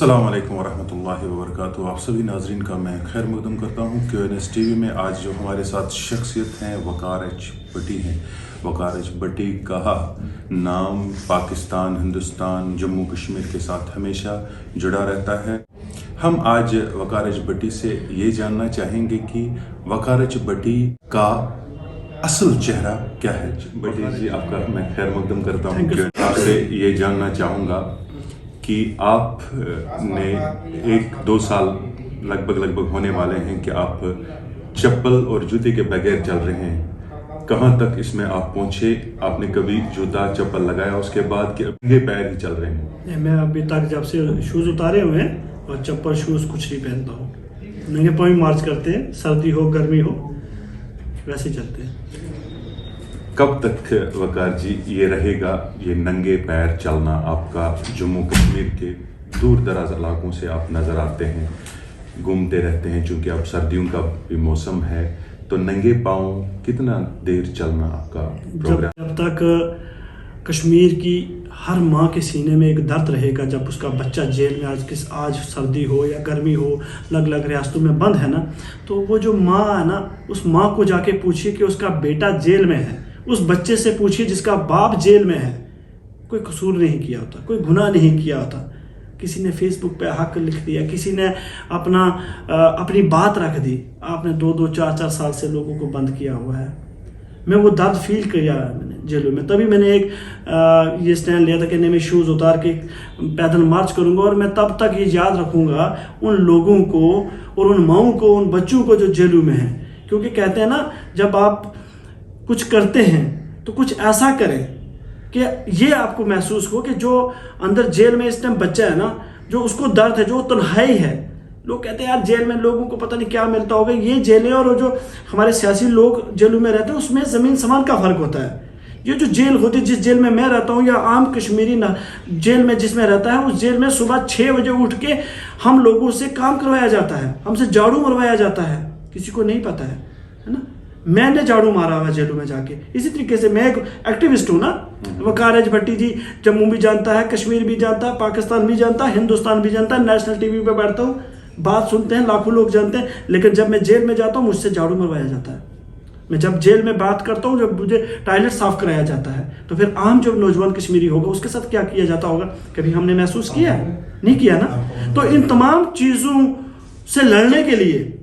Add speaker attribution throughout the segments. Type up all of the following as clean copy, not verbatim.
Speaker 1: अस्सलाम वालेकुम वरहमतुल्लाहि वबरकातुहू। आप सभी नाजरीन का मैं खैर मकदम करता हूँ। QNS TV में आज जो हमारे साथ शख्सियत हैं वकार एच भट्टी हैं। वकार एच भट्टी का नाम पाकिस्तान, हिंदुस्तान, जम्मू कश्मीर के साथ हमेशा जुड़ा रहता है। हम आज वकार एच भट्टी से ये जानना चाहेंगे कि वकार एच भट्टी का असल चेहरा क्या है। भट्टी जी, आपका मैं खैर मकदम करता हूँ। आपसे ये जानना चाहूँगा कि आपने 1-2 साल लगभग होने वाले हैं कि आप चप्पल और जूते के बगैर चल रहे हैं। कहाँ तक इसमें आप पहुँचे? आपने कभी जूता चप्पल लगाया उसके बाद कि नंगे पैर ही चल रहे हैं?
Speaker 2: मैं अभी तक जब से शूज़ उतारे हुए हैं और चप्पल शूज़ कुछ नहीं पहनता हूँ। नंगे पाँव ही मार्च करते हैं, सर्दी हो गर्मी हो वैसे चलते हैं।
Speaker 1: कब तक वकार जी ये रहेगा, ये नंगे पैर चलना आपका? जम्मू कश्मीर के दूर दराज इलाकों से आप नज़र आते हैं, घूमते रहते हैं, चूँकि अब सर्दियों का भी मौसम है, तो नंगे पाँव कितना देर चलना आपका प्रोग्राम?
Speaker 2: जब तक कश्मीर की हर माँ के सीने में एक दर्द रहेगा जब उसका बच्चा जेल में आज सर्दी हो या गर्मी हो, अलग रियासतों में बंद है ना, तो वो जो माँ है ना, उस माँ को जाके पूछिए कि उसका बेटा जेल में है। उस बच्चे से पूछिए जिसका बाप जेल में है, कोई कसूर नहीं किया होता, कोई गुनाह नहीं किया होता। किसी ने फेसबुक पे हक लिख दिया, किसी ने अपनी बात रख दी। आपने 2-2, 4-4 साल से लोगों को बंद किया हुआ है। मैं वो दर्द फील किया मैंने जेलों में, तभी मैंने एक ये स्टैंड लिया था कि नहीं, मैं शूज़ उतार के पैदल मार्च करूँगा और मैं तब तक ये याद रखूँगा उन लोगों को और उन माँओं को, उन बच्चों को जो जेलों में हैं। क्योंकि कहते हैं ना, जब आप कुछ करते हैं तो कुछ ऐसा करें कि ये आपको महसूस हो कि जो अंदर जेल में इस टाइम बच्चा है ना, जो उसको दर्द है, जो तन्हाई है। लोग कहते हैं यार जेल में लोगों को पता नहीं क्या मिलता होगा। ये जेलें और जो हमारे सियासी लोग जेलों में रहते हैं उसमें ज़मीन समान का फ़र्क होता है। ये जो जेल होती है, जिस जेल में मैं रहता हूँ या आम कश्मीरी ना जेल में जिसमें रहता है, उस जेल में सुबह 6 बजे उठ के हम लोगों से काम करवाया जाता है, हमसे झाड़ू मरवाया जाता है। किसी को नहीं पता है ना, मैंने झाड़ू मारा हुआ जेलों में जाके। इसी तरीके से मैं एक एक्टिविस्ट हूँ ना। वकार एच भट्टी जी जम्मू भी जानता है, कश्मीर भी जानता है, पाकिस्तान भी जानता है, हिंदुस्तान भी जानता है। नेशनल टीवी पे बैठता हूँ, बात सुनते हैं, लाखों लोग जानते हैं। लेकिन जब मैं जेल में जाता हूँ मुझसे झाड़ू मरवाया जाता है। मैं जब जेल में बात करता हूँ, जब मुझे टॉयलेट साफ कराया जाता है, तो फिर आम जो नौजवान कश्मीरी होगा उसके साथ क्या किया जाता होगा, कभी हमने महसूस किया? नहीं किया ना। तो इन तमाम चीज़ों से लड़ने के लिए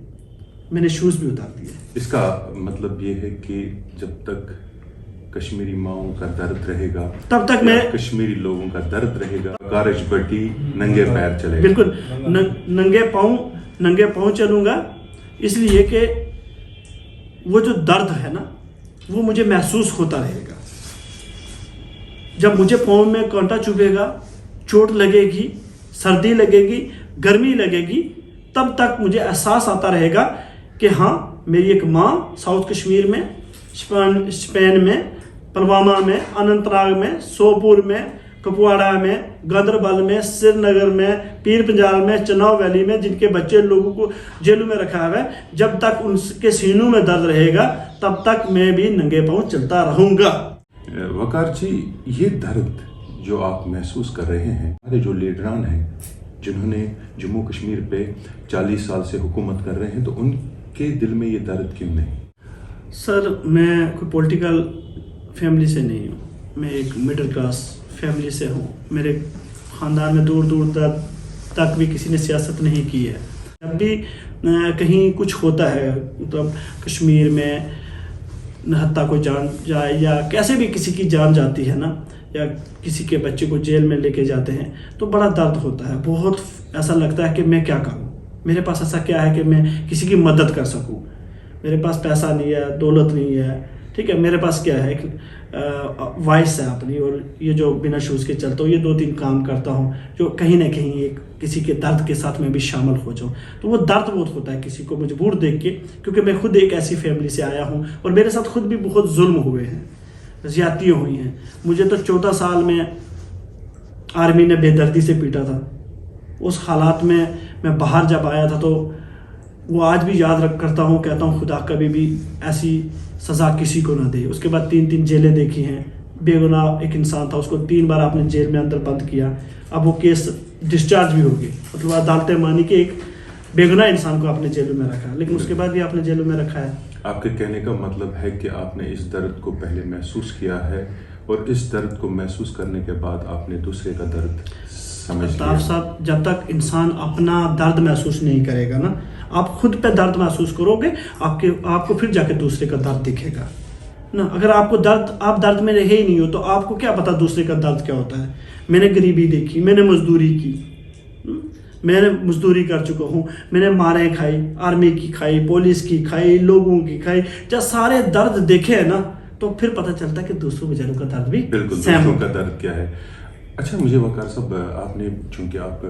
Speaker 2: मैंने शूज़ भी उतार दिए।
Speaker 1: इसका मतलब ये है कि जब तक कश्मीरी माओं का दर्द रहेगा
Speaker 2: तब तक मैं
Speaker 1: कश्मीरी लोगों का दर्द रहेगा। वकार एच भट्टी नंगे पैर चलेगा।
Speaker 2: बिल्कुल नंगे पाँव चलूँगा, इसलिए कि वो जो दर्द है ना, वो मुझे महसूस होता रहेगा। जब मुझे पाँव में कांटा चुभेगा, चोट लगेगी, सर्दी लगेगी, गर्मी लगेगी, तब तक मुझे एहसास आता रहेगा कि हाँ, मेरी एक माँ साउथ कश्मीर में, स्पेन में, पुलवामा में, अनंतनाग में, सोपोर में, कुपवाड़ा में, गांदरबल में, श्रीनगर में, पीर पंजाल में, चनाव वैली में, जिनके बच्चे लोगों को जेलों में रखा हुआ है, जब तक उनके सीनों में दर्द रहेगा तब तक मैं भी नंगे पाँव चलता रहूँगा।
Speaker 1: वकार जी, ये दर्द जो आप महसूस कर रहे हैं, हमारे जो लीडरान हैं जिन्होंने जम्मू कश्मीर पे 40 साल से हुकूमत कर रहे हैं, तो उनके दिल में ये दर्द क्यों नहीं?
Speaker 2: सर, मैं कोई पॉलिटिकल फैमिली से नहीं हूँ, मैं एक मिडिल क्लास फैमिली से हूँ। मेरे ख़ानदान में दूर तक भी किसी ने सियासत नहीं की है। जब भी कहीं कुछ होता है, मतलब कश्मीर में हत्या को जान जाए या कैसे भी किसी की जान जाती है ना, या किसी के बच्चे को जेल में लेके जाते हैं, तो बड़ा दर्द होता है। बहुत ऐसा लगता है कि मैं क्या करूं, मेरे पास ऐसा क्या है कि मैं किसी की मदद कर सकूं। मेरे पास पैसा नहीं है, दौलत नहीं है, ठीक है, मेरे पास क्या है, एक वॉइस है अपनी, और ये जो बिना शूज़ के चलता हूँ, ये 2-3 काम करता हूँ जो कहीं ना कहीं एक किसी के दर्द के साथ मैं भी शामिल हो जाऊँ। तो वो दर्द बहुत होता है किसी को मजबूर देख के, क्योंकि मैं खुद एक ऐसी फैमिली से आया हूँ और मेरे साथ खुद भी बहुत जुल्म हुए हैं, ज़्यादतियाँ हुई हैं। मुझे तो 14 साल में आर्मी ने बेदर्दी से पीटा था। उस हालात में मैं बाहर जब आया था तो वो आज भी याद करता हूँ, कहता हूँ खुदा कभी भी ऐसी सज़ा किसी को ना दे। उसके बाद 3-3 जेलें देखी हैं, बेगुनाह एक इंसान था, उसको 3 बार आपने जेल में अंदर बंद किया, अब वो केस डिस्चार्ज भी हो गई, मतलब अदालतें मानी कि एक बेगुनाह इंसान को आपने जेल में रखा, लेकिन उसके बाद भी आपने जेल में रखा है।
Speaker 1: आपके कहने का मतलब है कि आपने इस दर्द को पहले महसूस किया है और इस दर्द को महसूस करने के बाद आपने दूसरे का दर्द समझ लिया।
Speaker 2: अल्ताफ साहब, जब तक इंसान अपना दर्द महसूस नहीं करेगा ना, आप खुद पे दर्द महसूस करोगे, आपको फिर जाके दूसरे का दर्द दिखेगा ना। अगर आप दर्द में रहे ही नहीं हो तो आपको क्या पता दूसरे का दर्द क्या होता है। मैंने गरीबी देखी, मैंने मजदूरी की, मैंने मजदूरी कर चुका हूँ, मैंने मारें खाई, आर्मी की खाई, पुलिस की खाई, लोगों की खाई। जब सारे दर्द देखे है ना तो फिर पता चलता है कि दूसरों बेचारों का दर्द भी
Speaker 1: बिल्कुल, दूसरों का दर्द क्या है। अच्छा, मुझे वकार साहब, आपने चूंकि आप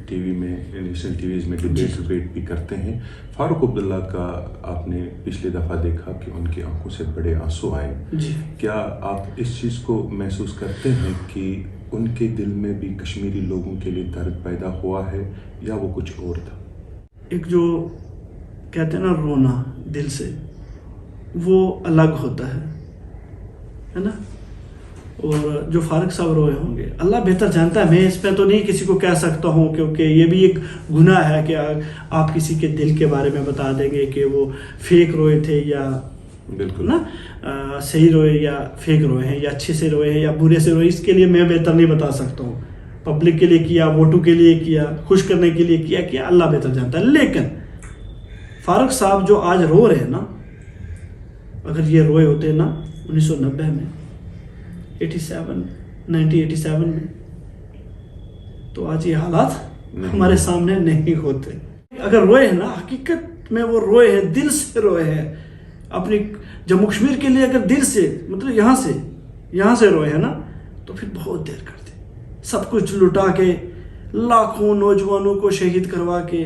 Speaker 1: टीवी में, नेशनल टीवीज में डिबेट भी करते हैं, फारूक अब्दुल्ला का आपने पिछली दफ़ा देखा कि उनकी आंखों से बड़े आंसू आए
Speaker 2: जी।
Speaker 1: क्या आप इस चीज़ को महसूस करते हैं कि उनके दिल में भी कश्मीरी लोगों के लिए दर्द पैदा हुआ है या वो कुछ और था?
Speaker 2: एक जो कहते हैं ना रोना दिल से, वो अलग होता है ना। और जो फारूक साहब रोए होंगे, अल्लाह बेहतर जानता है, मैं इस पे तो नहीं किसी को कह सकता हूँ, क्योंकि ये भी एक गुनाह है कि आप किसी के दिल के बारे में बता देंगे कि वो फेक रोए थे या
Speaker 1: बिल्कुल
Speaker 2: ना सही रोए या फेक रोए हैं, या अच्छे से रोए हैं या बुरे से रोए। इसके लिए मैं बेहतर नहीं बता सकता हूँ। पब्लिक के लिए किया, वोटों के लिए किया, खुश करने के लिए किया, अल्लाह बेहतर जानता है। लेकिन फारूक साहब जो आज रो रहे हैं ना, अगर ये रोए होते ना 1990 में, 1987 में, तो आज ये हालात हमारे सामने नहीं होते। अगर रोए हैं ना, हकीकत में वो रोए हैं, दिल से रोए हैं अपनी जम्मू कश्मीर के लिए। अगर दिल से, मतलब यहाँ से रोए हैं ना, तो फिर बहुत देर करते, सब कुछ लुटा के, लाखों नौजवानों को शहीद करवा के,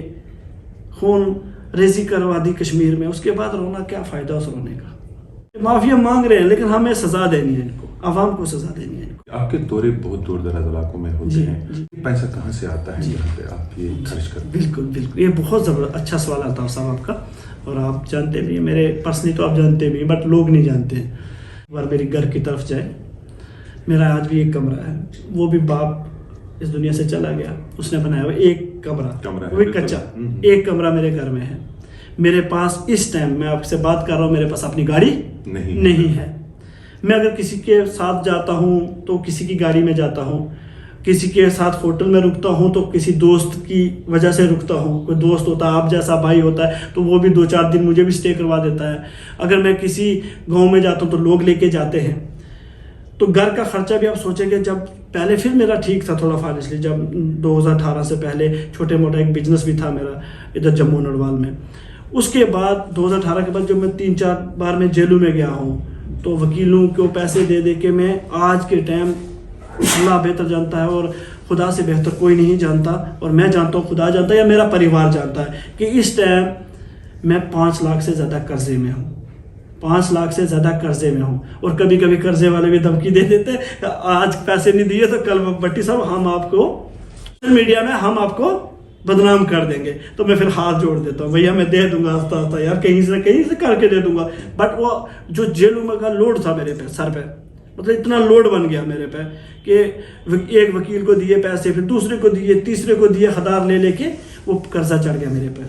Speaker 2: खून रेजी करवा दी कश्मीर में, उसके बाद रोना क्या फ़ायदा उस रोने का। माफिया मांग रहे हैं, लेकिन हमें सजा देनी है इनको, आवाम को सजा देनी है इनको।
Speaker 1: आपके दौरे बहुत दूर दराज इलाकों में होते हैं, पैसा कहाँ से आता है जहाँ पे आप ये खर्च करते हैं?
Speaker 2: बिल्कुल, ये बहुत ज़बरदस्त अच्छा सवाल आता है साहब आपका, और आप जानते भी हैं, मेरे पर्सनली तो आप जानते भी हैं, बट लोग नहीं जानते हैं। एक बार मेरी घर की तरफ जाए, मेरा आज भी एक कमरा है, वो भी बाप इस दुनिया से चला गया, उसने बनाया हुआ एक कमरा वो भी कच्चा, एक कमरा मेरे घर में है। मेरे पास इस टाइम मैं आपसे बात कर रहा हूँ, मेरे पास अपनी गाड़ी नहीं है। मैं अगर किसी के साथ जाता हूँ तो किसी की गाड़ी में जाता हूँ, किसी के साथ होटल में रुकता हूँ तो किसी दोस्त की वजह से रुकता हूँ। कोई दोस्त होता है, आप जैसा भाई होता है, तो वो भी 2-4 दिन मुझे भी स्टे करवा देता है। अगर मैं किसी गांव में जाता हूँ तो लोग लेके जाते हैं। तो घर का खर्चा भी आप सोचेंगे, जब पहले फिर मेरा ठीक था थोड़ा फाइनेंशियली, जब 2018 से पहले छोटे मोटा एक बिजनेस भी था मेरा इधर जम्मू नड़वाल में। उसके बाद 2018 के बाद जब मैं 3-4 बार मैं जेलों में गया हूँ, तो वकीलों को पैसे दे के मैं आज के टाइम, अल्लाह बेहतर जानता है और खुदा से बेहतर कोई नहीं जानता, और मैं जानता हूँ, खुदा जानता है या मेरा परिवार जानता है कि इस टाइम मैं 5 लाख से ज़्यादा कर्जे में हूँ। 5 लाख से ज़्यादा कर्जे में हूँ। और कभी कभी कर्जे वाले भी धमकी दे देते, आज पैसे नहीं दिए तो कल भट्टी साहब हम आपको सोशल मीडिया में हम आपको बदनाम कर देंगे। तो मैं फिर हाथ जोड़ देता हूँ, भैया मैं दे दूंगा आस्ता यार, कहीं से करके दे दूंगा। बट वो जो जेल में का लोड था मेरे पे, सर पे, मतलब इतना लोड बन गया मेरे पे कि एक वकील को दिए पैसे, फिर दूसरे को दिए, तीसरे को दिए, हदार लेके वो कर्जा चढ़ गया मेरे पे।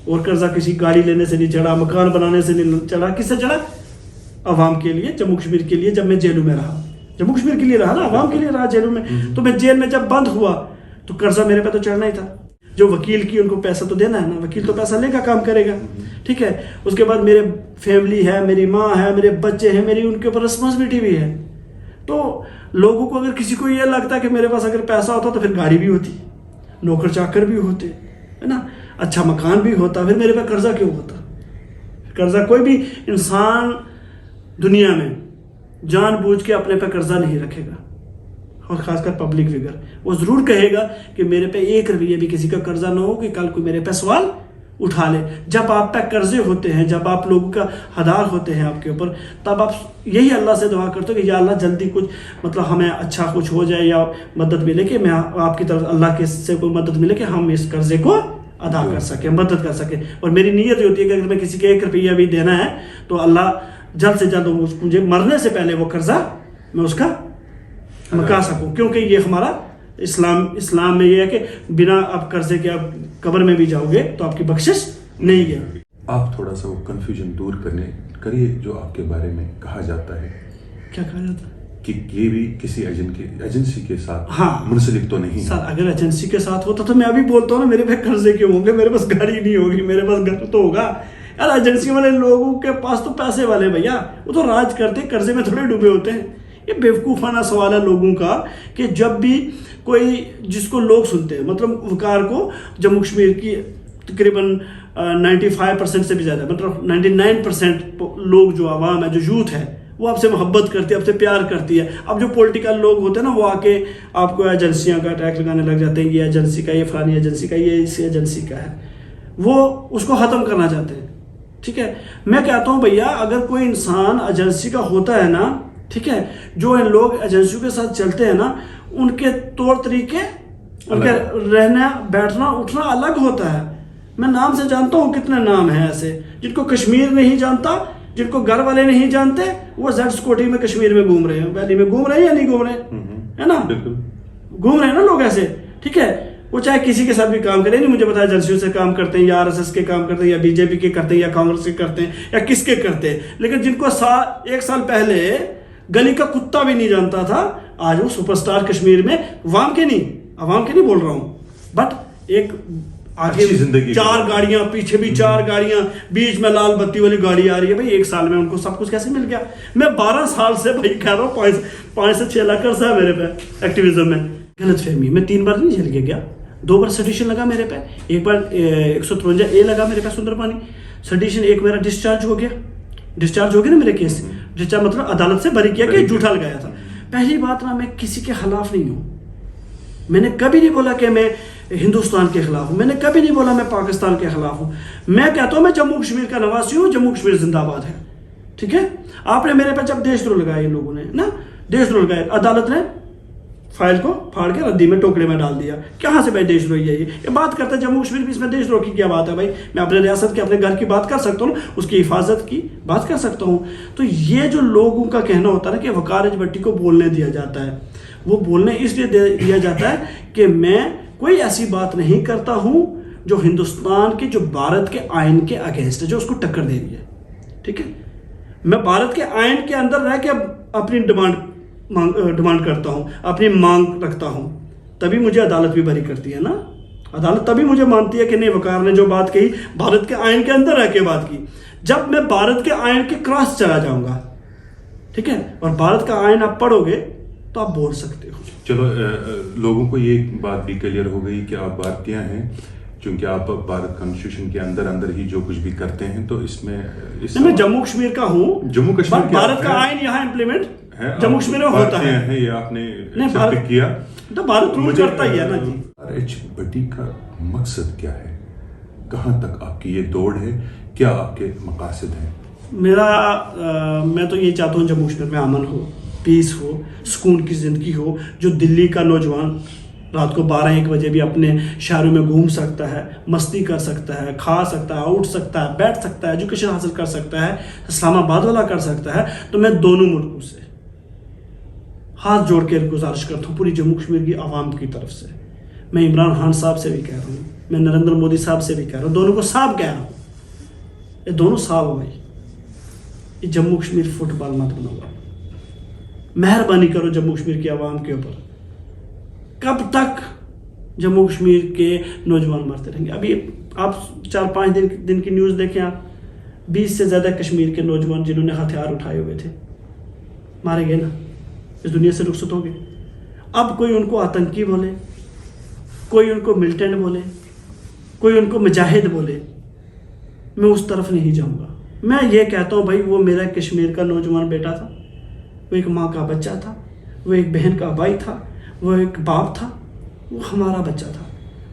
Speaker 2: और कर्जा किसी गाड़ी लेने से नहीं चढ़ा, मकान बनाने से नहीं चढ़ा, किससे चढ़ा? अवाम के लिए, जम्मू कश्मीर के लिए। जब मैं जेलों में रहा, जम्मू कश्मीर के लिए रहा ना, अवाम के लिए रहा जेलों में, तो मैं जेल में जब बंद हुआ तो कर्जा मेरे पे तो चढ़ना ही था। जो वकील की, उनको पैसा तो देना है ना, वकील तो पैसा लेगा, काम करेगा, ठीक है। उसके बाद मेरे फैमिली है, मेरी माँ है, मेरे बच्चे हैं, मेरी उनके ऊपर रिस्पॉन्सिबिलिटी भी है। तो लोगों को, अगर किसी को ये लगता है कि मेरे पास अगर पैसा होता तो फिर गाड़ी भी होती, नौकर चाकर भी होते, है ना, अच्छा मकान भी होता, फिर मेरे पे कर्जा क्यों होता? कर्जा कोई भी इंसान दुनिया में जानबूझ के अपने पे कर्जा नहीं रखेगा, और खासकर पब्लिक फिगर। वो ज़रूर कहेगा कि मेरे पे 1 रुपये भी किसी का कर्जा ना हो कि कल को मेरे पे सवाल उठा ले। जब आप पे कर्जे होते हैं, जब आप लोगों का हदार होते हैं आपके ऊपर, तब आप यही अल्लाह से दुआ करते हो कि या अल्लाह जल्दी कुछ, मतलब हमें अच्छा कुछ हो जाए या मदद मिले, कि मैं आपकी तरफ अल्लाह के से कोई मदद मिले कि हम इस कर्जे को अदा कर सकें, मदद कर सकें। और मेरी नीयत ये होती है कि अगर मैं किसी के 1 रुपया भी देना है तो अल्लाह जल्द से जल्द मुझे मरने से पहले वो कर्जा میں اس کا مکا سکوں، کیونکہ یہ ہمارا اسلام میں یہ ہے کہ بنا آپ قرضے کے آپ قبر میں بھی جاؤ گے تو آپ کی بخشش نہیں ہے.
Speaker 1: آپ تھوڑا سا وہ کنفیوژن دور کریے جو آپ کے بارے میں کہا جاتا ہے.
Speaker 2: کیا کہا جاتا ہے؟
Speaker 1: کہ یہ بھی کسی ایجنسی کے ساتھ
Speaker 2: ہاں
Speaker 1: منسلک تو نہیں.
Speaker 2: سر اگر ایجنسی کے ساتھ ہوتا تو میں ابھی بولتا ہوں نا میرے پہ قرضے کیوں ہوں گے، میرے پاس گاڑی نہیں ہوگی، میرے پاس گھر تو ہوگا. یار ایجنسی والے لوگوں کے پاس تو پیسے والے بھیا، وہ تو راج کرتے قرضے میں تھوڑے ڈوبے ہوتے ہیں. یہ بیوقوفانہ سوال ہے لوگوں کا کہ جب بھی کوئی جس کو لوگ سنتے ہیں، مطلب وقار کو جموں کشمیر کی تقریباً 95% سے بھی زیادہ، مطلب 99% لوگ جو عوام ہے، جو یوتھ ہے، وہ آپ سے محبت کرتی ہے، آپ سے پیار کرتی ہے. اب جو پولیٹیکل لوگ ہوتے ہیں نا، وہ آ کے آپ کو ایجنسیاں کا اٹیک لگانے لگ جاتے ہیں، یہ ایجنسی کا، یہ فلانی ایجنسی کا، یہ اس ایجنسی کا ہے، وہ اس کو ختم کرنا چاہتے ہیں. ٹھیک ہے، میں کہتا ہوں بھیا اگر کوئی انسان ایجنسی کا ہوتا ہے نا، ٹھیک ہے، جو ان لوگ ایجنسیوں کے ساتھ چلتے ہیں نا، ان کے طور طریقے، ان کے رہنا بیٹھنا اٹھنا الگ ہوتا ہے. میں نام سے جانتا ہوں کتنے نام ہیں ایسے جن کو کشمیر نہیں جانتا، جن کو گھر والے نہیں جانتے، وہ زیڈ سکوٹی میں کشمیر میں گھوم رہے ہیں، ویلی میں گھوم رہے ہیں یا نہیں گھوم رہے ہے نا، گھوم رہے ہیں نا لوگ ایسے. ٹھیک ہے، وہ چاہے کسی کے ساتھ بھی کام کریں، نہیں مجھے پتا ہے ایجنسیوں سے کام کرتے ہیں یا RSS کے کام کرتے ہیں یا BJP کے کرتے ہیں یا کانگریس کے کرتے ہیں یا کس کے کرتے ہیں، لیکن جن کو 1 سال پہلے گلی کا کتا بھی نہیں جانتا تھا، آج وہ سپر سٹار کشمیر میں، عوام کے نہیں بول رہا ہوں، بٹ ایک آگے 4 گاڑیاں، پیچھے بھی 4 گاڑیاں، بیچ میں لال بتی والی گاڑی آ رہی ہے. بھائی 1 سال میں ان کو سب کچھ کیسے مل گیا؟ میں 12 سال سے بھائی کہہ رہا ہوں 5 سے 6 لاکھ قرضہ ہے میرے پہ ایکٹیویزم میں. غلط فہمی، میں 3 بار نہیں جھیل کے گیا، 2 بار سیڈیشن لگا میرے پہ، ایک بار 153A لگا میرے پہ سندر پانی سیڈیشن، ایک میرا ڈسچارج ہو گیا نا میرے کیس سے. ڈسچارج مطلب عدالت سے بری کیا کہ جھوٹا لگایا تھا. پہلی بات نا، میں کسی کے خلاف نہیں ہوں، میں نے کبھی نہیں بولا کہ میں ہندوستان کے خلاف ہوں، میں نے کبھی نہیں بولا میں پاکستان کے خلاف ہوں. میں کہتا ہوں میں جموں کشمیر کا نواسی ہوں، جموں کشمیر زندہ باد ہے. ٹھیک ہے، آپ نے میرے پہ جب دیش دروہ لگایا، ان لوگوں نے نا دیش دروہ لگایا، عدالت نے فائل کو پھاڑ کے ردی میں ٹوکرے میں ڈال دیا. کہاں سے بھائی دیش دروہی ہے یہ بات کرتا ہے جموں کشمیر بھی، اس میں دیش دروہ کی کیا بات ہے بھائی؟ میں اپنے ریاست کے، اپنے گھر کی بات کر سکتا ہوں، اس کی حفاظت کی بات کر سکتا ہوں. تو یہ جو لوگوں کا کہنا ہوتا ہے نا کہ وقار اجبٹی کو بولنے دیا جاتا ہے، وہ بولنے اس لیے دیا جاتا ہے کہ میں کوئی ایسی بات نہیں کرتا ہوں جو ہندوستان کے، جو بھارت کے آئین کے اگینسٹ ہے، جو اس کو ٹکر دے رہی ہے. ٹھیک ہے، میں بھارت کے آئین کے اندر رہ کے اپنی ڈیمانڈ کرتا ہوں، اپنی مانگ رکھتا ہوں، تبھی مجھے عدالت بھی بری کرتی ہے نا. عدالت تبھی مجھے مانتی ہے کہ نہیں، وقار نے جو بات کہی بھارت کے آئین کے اندر رہ کے بات کی. جب میں بھارت کے آئین کے کراس چلا جاؤں گا، ٹھیک ہے، اور بھارت کا آئین آپ پڑھو گے تو آپ بول سکتے ہو.
Speaker 1: چلو لوگوں کو یہ بات بھی کلیئر ہو گئی کہ آپ بھارتیہ ہیں، چونکہ آپ بھارت کانسٹیٹیوشن کے اندر ہی جو کچھ بھی کرتے ہیں، تو اس میں
Speaker 2: میں جموں کشمیر کا ہوں،
Speaker 1: جموں کشمیر
Speaker 2: بھارت کا آئین یہاں امپلیمنٹ جموں کشمیر میں ہوتا ہے.
Speaker 1: یہ آپ نے ایکسپٹ کیا
Speaker 2: تو بھارت رول کرتا ہی ہے نا جی.
Speaker 1: بٹی کا مقصد کیا ہے؟ کہاں تک آپ کی یہ دوڑ ہے؟ کیا آپ کے مقاصد ہیں؟
Speaker 2: میں تو یہ چاہتا ہوں جموں کشمیر میں امن ہو، پیس ہو، سکون کی زندگی ہو. جو دلی کا نوجوان رات کو 12-1 بجے بھی اپنے شہروں میں گھوم سکتا ہے، مستی کر سکتا ہے، کھا سکتا ہے، اٹھ سکتا ہے، بیٹھ سکتا ہے، ایجوکیشن حاصل کر سکتا ہے، اسلام آباد والا کر سکتا ہے. تو میں دونوں ملکوں سے ہاتھ جوڑ کے گزارش کرتا ہوں، پوری جموں کشمیر کی عوام کی طرف سے. میں عمران خان صاحب سے بھی کہہ رہا ہوں، میں نریندر مودی صاحب سے بھی کہہ رہا ہوں، دونوں کو صاحب کہہ رہا ہوں، یہ دونوں صاحب ہو بھائی. یہ جموں کشمیر فٹ بال مت بناؤ، مہربانی کرو جموں کشمیر کی عوام کے اوپر. کب تک جموں کشمیر کے نوجوان مرتے رہیں گے؟ ابھی آپ 4-5 دن کی نیوز دیکھیں، آپ 20 سے زیادہ کشمیر کے نوجوان جنہوں نے ہتھیار اٹھائے ہوئے تھے مارے گئے نا، اس دنیا سے رخصت ہو گئے. اب کوئی ان کو آتنکی بولے، کوئی ان کو ملٹنٹ بولے، کوئی ان کو مجاہد بولے، میں اس طرف نہیں جاؤں گا. میں یہ کہتا ہوں بھائی وہ میرا کشمیر کا نوجوان بیٹا تھا، وہ ایک ماں کا بچہ تھا، وہ ایک بہن کا بھائی تھا، وہ ایک باپ تھا، وہ ہمارا بچہ تھا،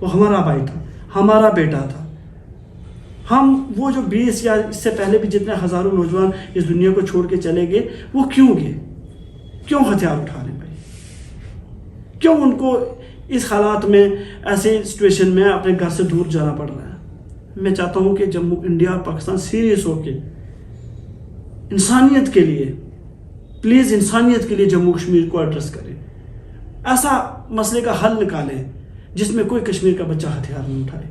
Speaker 2: وہ ہمارا بھائی تھا، ہمارا بیٹا تھا. ہم وہ جو 20 یا اس سے پہلے بھی جتنے ہزاروں نوجوان اس دنیا کو چھوڑ کے چلے گئے، وہ کیوں گئے؟ کیوں ہتھیار اٹھا رہے ہیں بھائی؟ کیوں ان کو اس حالات میں، ایسے سچویشن میں اپنے گھر سے دور جانا پڑ رہا ہے؟ میں چاہتا ہوں کہ جموں، انڈیا اور پاکستان سیریس ہو کے انسانیت کے لیے پلیز انسانیت کے لیے جموں کشمیر کو ایڈریس کریں، ایسا مسئلے کا حل نکالیں جس میں کوئی کشمیر کا بچہ ہتھیار نہ اٹھائے،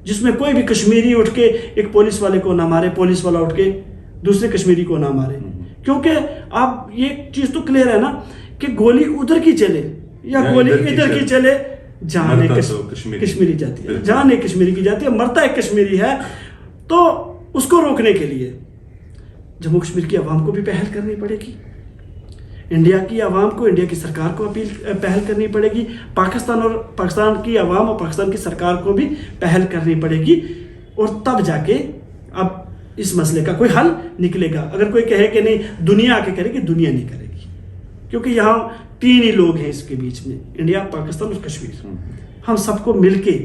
Speaker 2: جس میں کوئی بھی کشمیری اٹھ کے ایک پولیس والے کو نہ مارے، پولیس والا اٹھ کے دوسرے کشمیری کو نہ مارے. کیونکہ اب یہ چیز تو کلیئر ہے نا کہ گولی ادھر کی چلے یا گولی ادھر کی چلے، جان ایک کشمیری جاتی ہے، جان ایک کشمیری کی جاتی ہے، مرتا ایک کشمیری ہے. تو اس کو روکنے کے لیے جموں کشمیر کی عوام کو بھی پہل کرنی پڑے گی، انڈیا کی عوام کو، انڈیا کی سرکار کو پہل کرنی پڑے گی، پاکستان کی عوام اور پاکستان کی سرکار کو بھی پہل کرنی پڑے گی، اور تب جا کے اب اس مسئلے کا کوئی حل نکلے گا. اگر کوئی کہے کہ نہیں دنیا آ کے کرے گی، دنیا نہیں کرے گی، کیونکہ یہاں 3 ہی لوگ ہیں اس کے بیچ میں، انڈیا، پاکستان اور کشمیر. ہم سب کو مل کے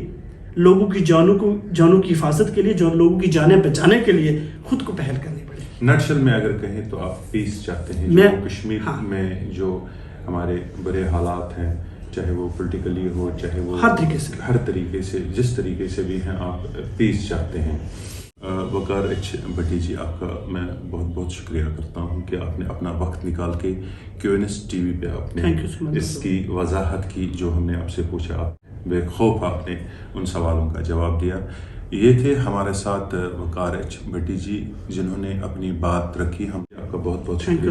Speaker 2: لوگوں کی جانوں کی حفاظت کے لیے، جو لوگوں کی جانیں بچانے کے لیے خود کو پہل کرنی پڑے گی.
Speaker 1: نٹشل میں اگر کہیں تو آپ پیس چاہتے ہیں جموں کشمیر میں جو ہمارے برے حالات ہیں، چاہے وہ پولیٹیکلی ہو، چاہے وہ ہر طریقے سے جس طریقے سے بھی ہیں، آپ پیس چاہتے ہیں. وقار ایچ بھٹی جی، آپ کا میں بہت بہت شکریہ کرتا ہوں کہ آپ نے اپنا وقت نکال کے QNS TV پہ آپ نے اس کی وضاحت کی جو ہم نے آپ سے پوچھا. آپ بے خوف آپ نے ان سوالوں کا جواب دیا. یہ تھے ہمارے ساتھ وقار ایچ بھٹی جی، جنہوں نے اپنی بات رکھی. ہم آپ کا بہت بہت شکریہ.